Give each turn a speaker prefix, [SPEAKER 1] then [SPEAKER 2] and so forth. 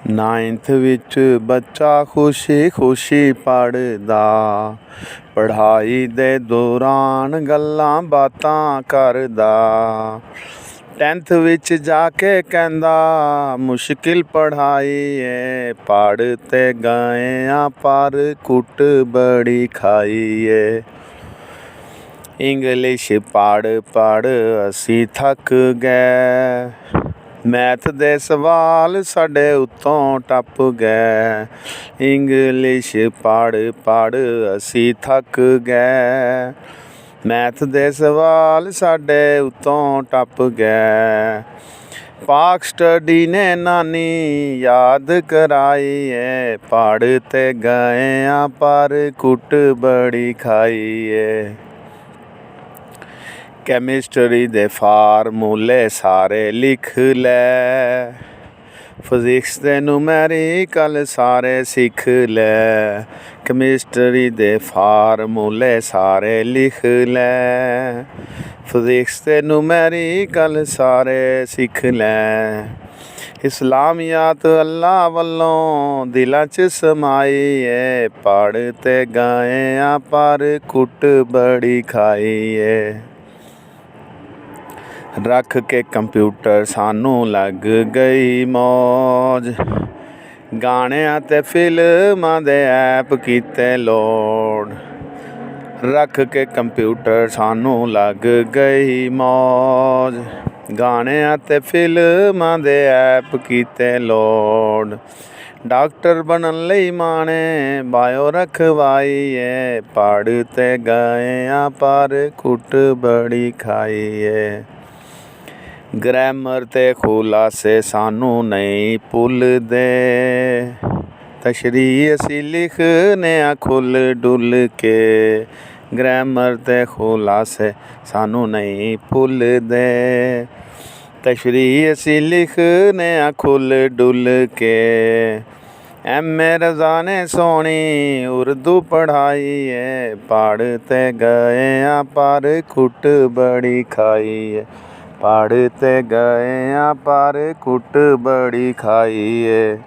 [SPEAKER 1] Ninth ਵਿੱਚ ਬੱਚਾ ਖੁਸ਼ੀ ਖੁਸ਼ੀ ਪੜ੍ਹਦਾ, ਪੜ੍ਹਾਈ ਦੇ ਦੌਰਾਨ ਗੱਲਾਂ ਬਾਤਾਂ ਕਰਦਾ। 10th ਵਿੱਚ ਜਾ ਕੇ ਕਹਿੰਦਾ ਮੁਸ਼ਕਿਲ ਪੜ੍ਹਾਈ ਏ, ਪੜ੍ਹ ਤੇ ਗਏ ਆ ਪਰ ਕੁੱਟ ਬੜੀ ਖਾਈ ਏ। ਇੰਗਲਿਸ਼ ਪੜ੍ਹ ਪੜ੍ਹ ਅਸੀਂ ਥੱਕ ਗਏ, ਮੈਥ ਦੇ ਸਵਾਲ ਸਾਡੇ ਉੱਤੋਂ ਟੱਪ ਗਏ। ਇੰਗਲਿਸ਼ ਪੜ੍ਹ ਪੜ੍ਹ ਅਸੀਂ ਥੱਕ ਗਏ, ਮੈਥ ਦੇ ਸਵਾਲ ਸਾਡੇ ਉੱਤੋਂ ਟੱਪ ਗਏ। ਪਾਕ ਸਟੱਡੀ ਨੇ ਨਾਨੀ ਯਾਦ ਕਰਾਈ ਏ, ਪੜ੍ਹ ਤੇ ਗਏ ਆ ਪਰ ਕੁੱਟ ਬੜੀ ਖਾਈ ਏ। ਕੈਮਿਸਟਰੀ ਦੇ ਫਾਰਮੂਲੇ ਸਾਰੇ ਲਿਖ ਲੈ, ਫਿਜ਼ਿਕਸ ਦੇ ਨੂਮੈਰੀਕਲ ਸਾਰੇ ਸਿੱਖ ਲੈ। ਕੈਮਿਸਟਰੀ ਦੇ ਫਾਰਮੂਲੇ ਸਾਰੇ ਲਿਖ ਲੈ, ਫਿਜ਼ਿਕਸ ਦੇ ਨੂਮੈਰੀਕਲ ਸਾਰੇ ਸਿੱਖ ਲੈ। ਇਸਲਾਮੀਆਤ ਅੱਲਾ ਵੱਲੋਂ ਦਿਲਾਂ 'ਚ ਸਮਾਈ ਏ, ਪੜ੍ਹ ਤੇ ਗਏ ਆ ਪਰ ਕੁੱਟ ਬੜੀ ਖਾਈ ਏ। ਰੱਖ ਕੇ ਕੰਪਿਊਟਰ ਸਾਨੂੰ ਲੱਗ ਗਈ ਮੌਜ, ਗਾਣਿਆਂ ਤੇ ਫਿਲਮਾਂ ਦੇ ਐਪ ਕੀਤੇ ਲੋਡ। ਰੱਖ ਕੇ ਕੰਪਿਊਟਰ ਸਾਨੂੰ ਲੱਗ ਗਈ ਮੌਜ, ਗਾਣਿਆਂ ਤੇ ਫਿਲਮਾਂ ਦੇ ਐਪ ਕੀਤੇ ਲੋਡ। ਡਾਕਟਰ ਬਣਨ ਲਈ ਮਾਂ ਨੇ ਬਾਇਓ ਰਖਵਾਈ ਏ, ਪੜ੍ਹ ਤੇ ਗਏ ਆ ਪਰ ਕੁੱਟ ਬੜੀ ਖਾਈ ਏ। ਗ੍ਰਾਮਰ ਤੇ ਖੁਲਾਸੇ ਸਾਨੂੰ ਨਹੀਂ ਭੁੱਲਦੇ, ਤਸ਼ਰੀਹ ਅਸੀਂ ਲਿਖਦੇ ਆ ਖੁੱਲ੍ਹ ਡੁੱਲ ਕੇ। ਗ੍ਰਾਮਰ ਤੇ ਖੁਲਾਸੇ ਸਾਨੂੰ ਨਹੀਂ ਭੁੱਲਦੇ, ਤਸ਼ਰੀਹ ਅਸੀਂ ਲਿਖਦੇ ਆ ਖੁੱਲ੍ਹ ਡੁੱਲ ਕੇ। ਐਮ.ਏ. ਰਜ਼ਾ ਨੇ ਸੋਹਣੀ ਉਰਦੂ ਪੜ੍ਹਾਈ ਏ, ਪੜ੍ਹ ਤੇ ਗਏ ਆ ਪਰ ਕੁੱਟ ਬੜੀ ਖਾਈ ਏ। ਪੜ੍ਹ ਤੇ ਗਏ ਆ ਪਰ ਕੁੱਟ ਬੜੀ ਖਾਈ ਏ।